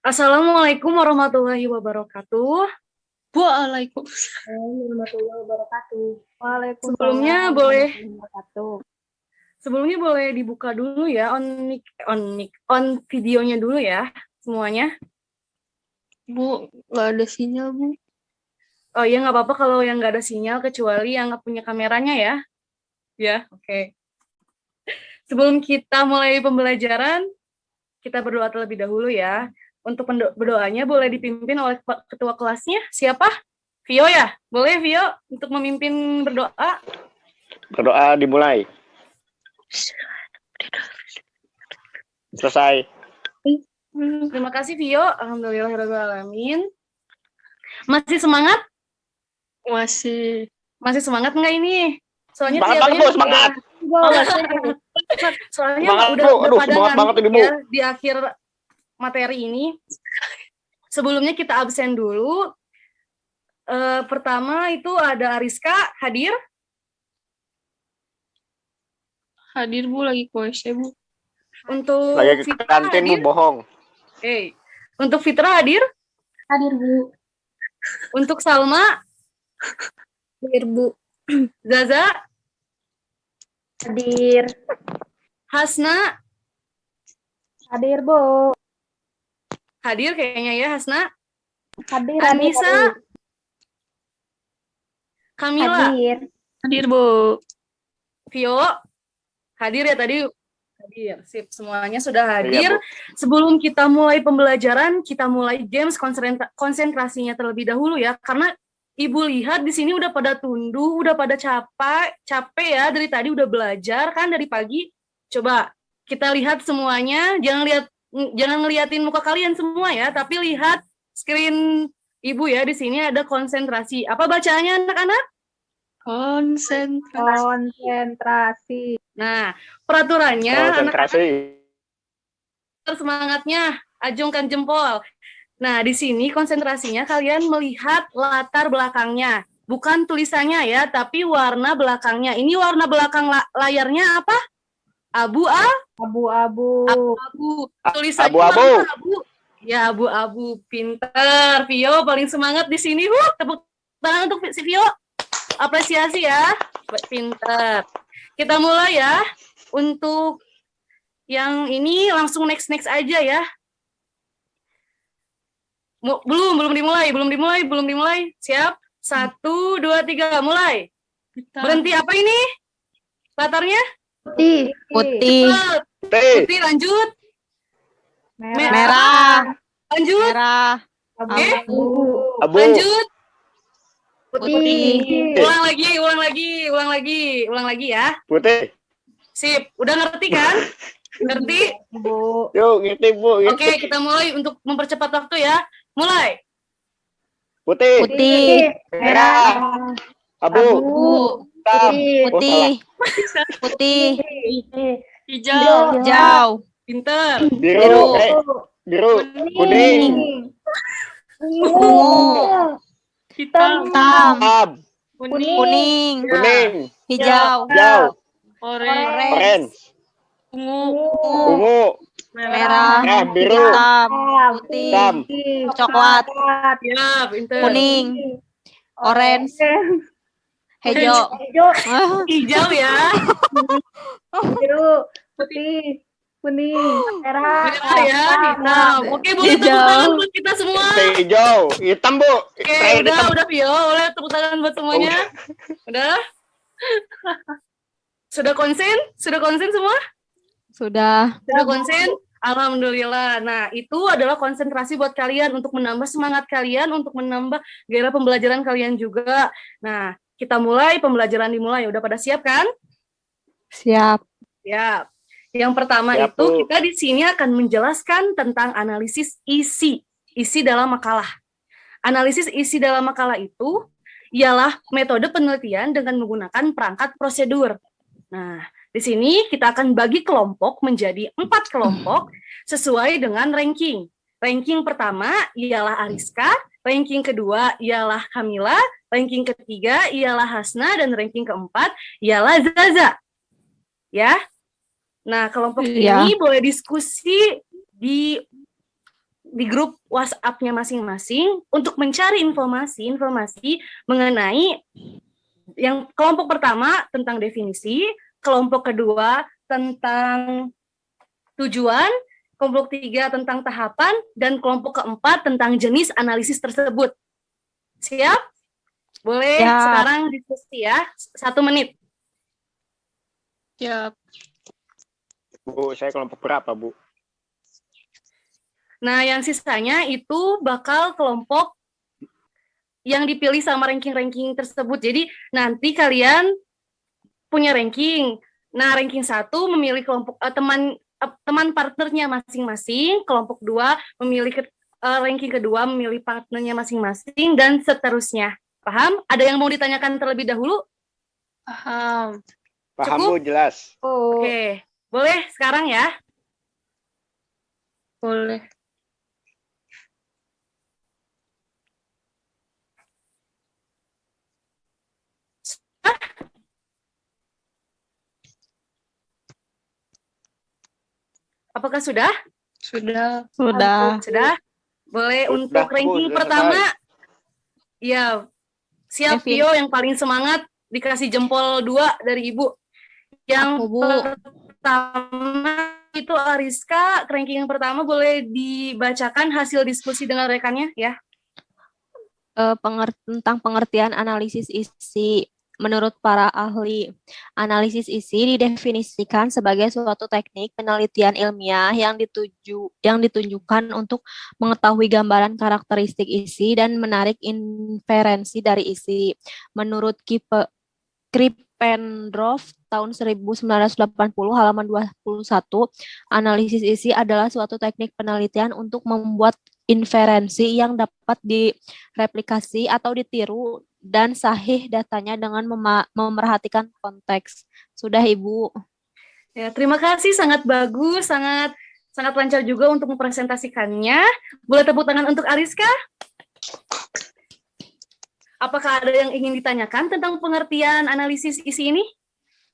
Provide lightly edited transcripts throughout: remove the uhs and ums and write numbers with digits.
Assalamualaikum warahmatullahi wabarakatuh. Waalaikumsalam warahmatullahi wabarakatuh. Sebelumnya Waalaikumsalam boleh warahmatullahi wabarakatuh. sebelumnya boleh dibuka dulu ya on videonya dulu ya semuanya. Bu, nggak ada sinyal, Bu. Oh ya nggak apa-apa kalau yang nggak ada sinyal kecuali yang nggak punya kameranya ya. Ya, oke. Sebelum kita mulai pembelajaran, kita berdoa terlebih dahulu ya. Untuk berdoanya boleh dipimpin oleh ketua kelasnya. Siapa? Vio ya? Boleh Vio untuk memimpin berdoa? Berdoa dimulai. Selesai. Terima kasih Vio. Alhamdulillahirrahmanirrahim. Masih semangat? Masih semangat nggak ini? Soalnya Semangat banget, Bu, semangat. Soalnya Semangat, udah Bu. Aduh, pada semangat banget ini, Bu. ya di akhir materi ini. Sebelumnya kita absen dulu. Pertama itu ada Ariska hadir. Hadir, Bu, lagi kuesnya, Bu. Untuk Lagi ke Fitra kantin, Bu, hadir. bohong. Untuk Fitra hadir. Hadir, Bu. Untuk Salma Hadir, Bu. Zaza Hadir. Hasna Hadir, Bu. hadir kayaknya ya Hasna. Hadir. Anissa Kamila Hadir, Bu. Vio hadir ya tadi. Hadir, sip, semuanya sudah hadir. Iya, Bu. Sebelum kita mulai pembelajaran, kita mulai games konsentrasinya terlebih dahulu ya, karena Ibu lihat di sini udah pada tunduk, udah pada capek ya, dari tadi udah belajar kan dari pagi. Coba kita lihat semuanya, jangan ngeliatin muka kalian semua ya, tapi lihat screen Ibu ya, di sini ada konsentrasi. Apa bacaannya anak-anak? Konsentrasi. Nah, peraturannya Konsentrasi. anak-anak semangatnya, ajungkan jempol. Nah, di sini konsentrasinya kalian melihat latar belakangnya, bukan tulisannya ya, tapi warna belakangnya. Ini warna belakang layarnya apa? Abu-abu. Tulisannya Abu-abu. warna abu. Ya, abu-abu. Pinter. Vio paling semangat di sini. Tepuk tangan untuk si Vio. Apresiasi ya. Pinter. Kita mulai ya. Untuk yang ini langsung next aja ya. Belum dimulai. Siap? 1, 2, 3, mulai. Berhenti apa ini? Latarnya? Putih. Putih, lanjut. Merah. Lanjut. Merah. Abu. Lanjut. Putih. Ulang lagi ya. Putih. Sip, udah ngerti kan? Ngerti? Bu. Yuk, ngerti, Bu. Oke, kita mulai untuk mempercepat waktu ya. Mulai. Putih. Merah. Abu. Hitam. Putih. Hijau. Pinter. Biru. Kuning. Hitam. Kuning. Hijau. Orange. Ungu. Merah. Biru. Hitam. Hitam. Coklat. Ya, pinter. Kuning. Orange. Hijau. Hijau ya. Biru. Putih. Kuning. Merah. Ya, hitam. Oke, boleh tepuk tangan buat kita semua. Hijau. Hitam, Bu. Oke, udah Vio. Boleh tepuk tangan buat semuanya. Udah? Sudah konsen semua? Sudah konsen? Alhamdulillah. Nah, itu adalah konsentrasi buat kalian untuk menambah semangat kalian, untuk menambah gairah pembelajaran kalian juga. Nah, kita mulai, pembelajaran dimulai. Udah pada siap kan? Siap. Yang pertama Siap, itu Bu. kita di sini akan menjelaskan tentang analisis isi dalam makalah. Analisis isi dalam makalah itu ialah metode penelitian dengan menggunakan perangkat prosedur. Nah, di sini kita akan bagi kelompok menjadi 4 kelompok sesuai dengan ranking. Ranking pertama ialah Ariska, ranking kedua ialah Kamila, ranking ketiga ialah Hasna, dan ranking keempat ialah Zaza. Ya. Nah, kelompok ini boleh diskusi di di grup WhatsApp-nya masing-masing untuk mencari informasi mengenai yang kelompok pertama tentang definisi, kelompok kedua tentang tujuan, kelompok 3 tentang tahapan, dan kelompok keempat tentang jenis analisis tersebut. Siap? Boleh Siap. sekarang diskusi ya, 1 menit. Siap. Bu, saya kelompok berapa, Bu? Nah, yang sisanya itu bakal kelompok yang dipilih sama ranking-ranking tersebut. Jadi nanti kalian punya ranking. Nah, ranking 1 memilih kelompok teman partnernya masing-masing, kelompok 2 memilih ranking kedua memilih partnernya masing-masing, dan seterusnya. Paham? Ada yang mau ditanyakan terlebih dahulu? Paham. Paham, Cukup? Bu, jelas. Oke. Boleh sekarang ya? Boleh. Apakah sudah? Sudah. Sudah. Boleh Sudah, untuk Bu, ranking sudah pertama. selesai. Ya, siap Kevin. Pio yang paling semangat, dikasih jempol 2 dari Ibu. Yang Aku, Bu. pertama itu Ariska, ranking yang pertama boleh dibacakan hasil diskusi dengan rekannya ya. Tentang pengertian analisis isi. Menurut para ahli, analisis isi didefinisikan sebagai suatu teknik penelitian ilmiah yang ditunjukkan untuk mengetahui gambaran karakteristik isi dan menarik inferensi dari isi. Menurut Krippendorff tahun 1980 halaman 21, analisis isi adalah suatu teknik penelitian untuk membuat inferensi yang dapat direplikasi atau ditiru dan sahih datanya dengan memerhatikan konteks. Sudah, Ibu. Ya, terima kasih, sangat bagus, sangat lancar juga untuk mempresentasikannya. Boleh tepuk tangan untuk Ariska? Apakah ada yang ingin ditanyakan tentang pengertian analisis isi ini?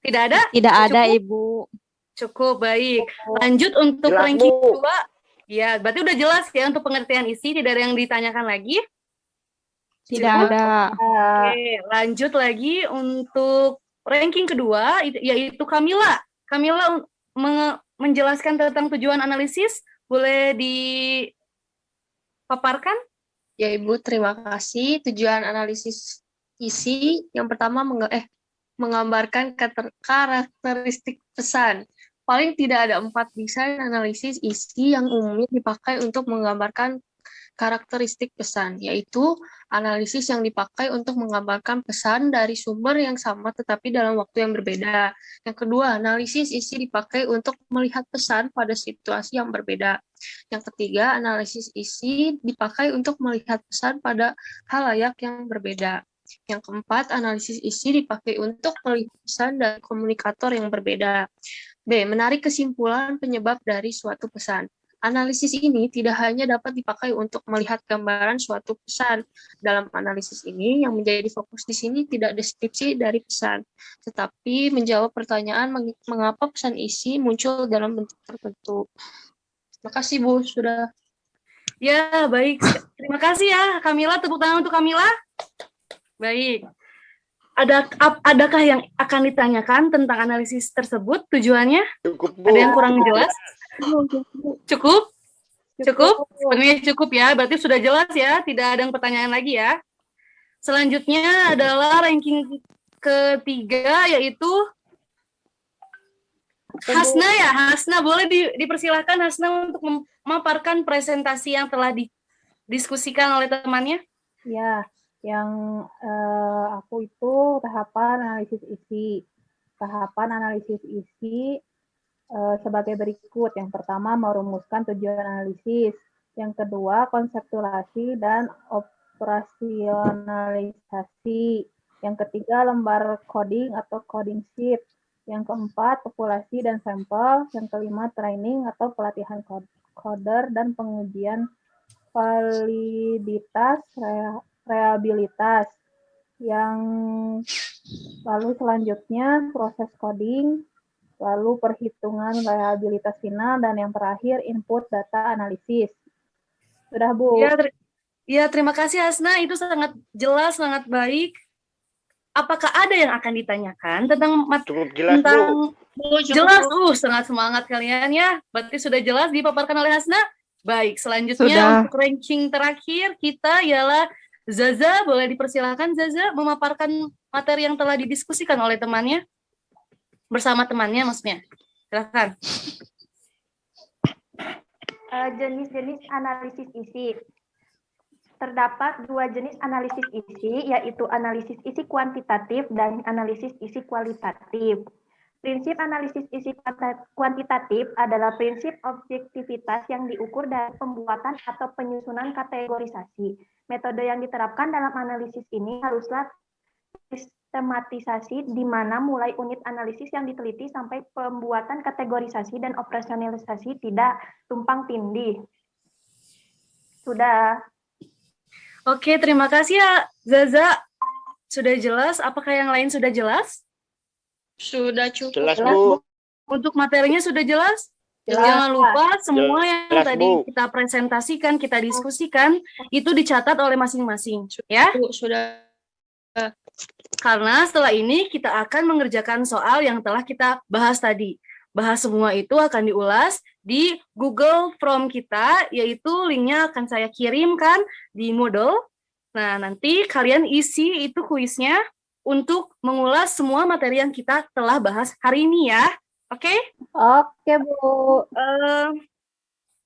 Tidak ada? Tidak ada, Cukup? Ibu. Cukup, baik. Lanjut untuk Jelas, ranking Bu. 2. Ya, berarti udah jelas ya untuk pengertian isi, tidak ada yang ditanyakan lagi? Tidak Cukup? ada. Oke, lanjut lagi untuk ranking kedua, yaitu Kamila. Kamila menjelaskan tentang tujuan analisis, boleh dipaparkan? Ya, Ibu, terima kasih. Tujuan analisis isi yang pertama menggambarkan karakteristik pesan. Paling tidak ada 4 desain analisis isi yang umumnya dipakai untuk menggambarkan karakteristik pesan, yaitu analisis yang dipakai untuk menggambarkan pesan dari sumber yang sama tetapi dalam waktu yang berbeda. Yang kedua, analisis isi dipakai untuk melihat pesan pada situasi yang berbeda. Yang ketiga, analisis isi dipakai untuk melihat pesan pada halayak yang berbeda. Yang keempat, analisis isi dipakai untuk melihat pesan dari komunikator yang berbeda. B. Menarik kesimpulan penyebab dari suatu pesan. Analisis ini tidak hanya dapat dipakai untuk melihat gambaran suatu pesan. Dalam analisis ini, yang menjadi fokus di sini tidak deskripsi dari pesan, tetapi menjawab pertanyaan mengapa pesan isi muncul dalam bentuk tertentu. Terima kasih, Bu, sudah. Ya, baik. Terima kasih ya, Kamila. Tepuk tangan untuk Kamila. Baik. Adakah yang akan ditanyakan tentang analisis tersebut, tujuannya? Cukup, Bu. Ada yang kurang jelas? Cukup? Cukup? Sebenarnya cukup ya, berarti sudah jelas ya, tidak ada yang pertanyaan lagi ya. Selanjutnya adalah ranking ketiga, yaitu Hasna ya. Hasna, boleh dipersilakan Hasna untuk memaparkan presentasi yang telah didiskusikan oleh temannya. Ya, yang aku itu tahapan analisis isi. Tahapan analisis isi sebagai berikut. Yang pertama, merumuskan tujuan analisis. Yang kedua, konseptualisasi dan operasionalisasi. Yang ketiga, lembar coding atau coding sheet. Yang keempat, populasi dan sampel. Yang kelima, training atau pelatihan coder dan pengujian validitas, reliabilitas. Yang lalu selanjutnya proses coding, lalu perhitungan reliabilitas final, dan yang terakhir input data analisis. Sudah, Bu. Ya, terima kasih Hasna, itu sangat jelas, sangat baik. Apakah ada yang akan ditanyakan tentang Cukup jelas, Bu. tentang Bu, cukup, jelas? Bu. Sangat semangat kalian ya. Berarti sudah jelas dipaparkan oleh Hasna. Baik, selanjutnya Sudah. untuk ranking terakhir kita ialah Zaza. Boleh dipersilakan Zaza memaparkan materi yang telah didiskusikan oleh temannya bersama temannya maksudnya. Silakan. Jenis-jenis analisis isi. Terdapat dua jenis analisis isi, yaitu analisis isi kuantitatif dan analisis isi kualitatif. Prinsip analisis isi kuantitatif adalah prinsip objektivitas yang diukur dari pembuatan atau penyusunan kategorisasi. Metode yang diterapkan dalam analisis ini haruslah sistematisasi, di mana mulai unit analisis yang diteliti sampai pembuatan kategorisasi dan operasionalisasi tidak tumpang tindih. Sudah. Oke, terima kasih ya Zaza. Sudah jelas? Apakah yang lain sudah jelas? Sudah cukup. Jelas, Bu. Untuk materinya sudah jelas? Jelas. Jangan lupa semua yang Jelas, tadi Bu. kita presentasikan, kita diskusikan, itu dicatat oleh masing-masing. Ya, Bu, sudah. karena setelah ini kita akan mengerjakan soal yang telah kita bahas tadi. Bahas semua itu akan diulas di Google Form kita, yaitu linknya akan saya kirimkan di Moodle. Nah, nanti kalian isi itu kuisnya untuk mengulas semua materi yang kita telah bahas hari ini ya. Oke? Oke, Bu.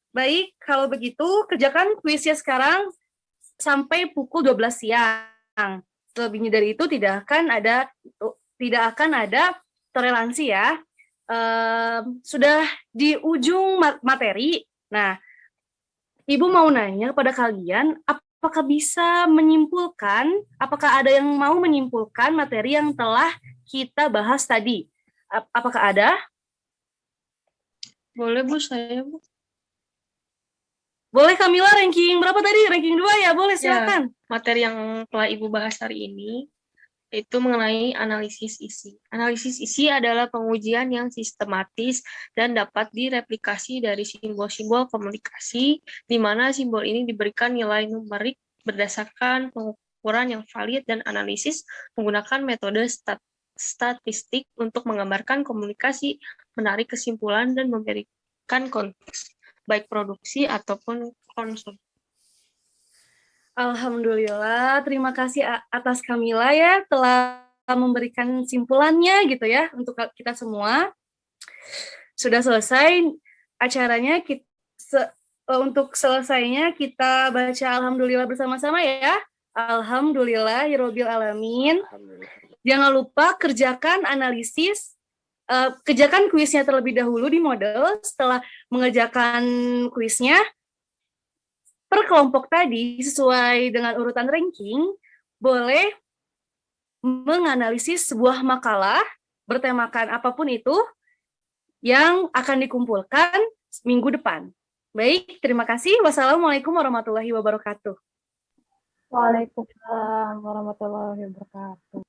Baik, kalau begitu kerjakan kuisnya sekarang sampai pukul 12 siang. Selebihnya dari itu tidak akan ada toleransi ya. Sudah di ujung materi. Nah, Ibu mau nanya kepada kalian, apakah bisa menyimpulkan, apakah ada yang mau menyimpulkan materi yang telah kita bahas tadi? Apakah ada? Boleh, Bu, saya, Bu. Boleh Kamila, ranking berapa tadi? Ranking 2 ya? Boleh, silakan. Materi yang telah Ibu bahas hari ini itu mengenai analisis isi. Analisis isi adalah pengujian yang sistematis dan dapat direplikasi dari simbol-simbol komunikasi, di mana simbol ini diberikan nilai numerik berdasarkan pengukuran yang valid dan analisis menggunakan metode statistik untuk menggambarkan komunikasi, menarik kesimpulan, dan memberikan konteks, baik produksi ataupun konsumsi. Alhamdulillah, terima kasih atas Kamila ya telah memberikan simpulannya gitu ya untuk kita semua. Sudah selesai acaranya, untuk selesainya kita baca alhamdulillah bersama-sama ya. Alhamdulillahirabbil alamin. Jangan lupa kerjakan analisis, kerjakan kuisnya terlebih dahulu di Moodle. Setelah mengerjakan kuisnya per kelompok tadi sesuai dengan urutan ranking, boleh menganalisis sebuah makalah bertemakan apapun itu yang akan dikumpulkan minggu depan. Baik, terima kasih. Wassalamualaikum warahmatullahi wabarakatuh. Waalaikumsalam warahmatullahi wabarakatuh.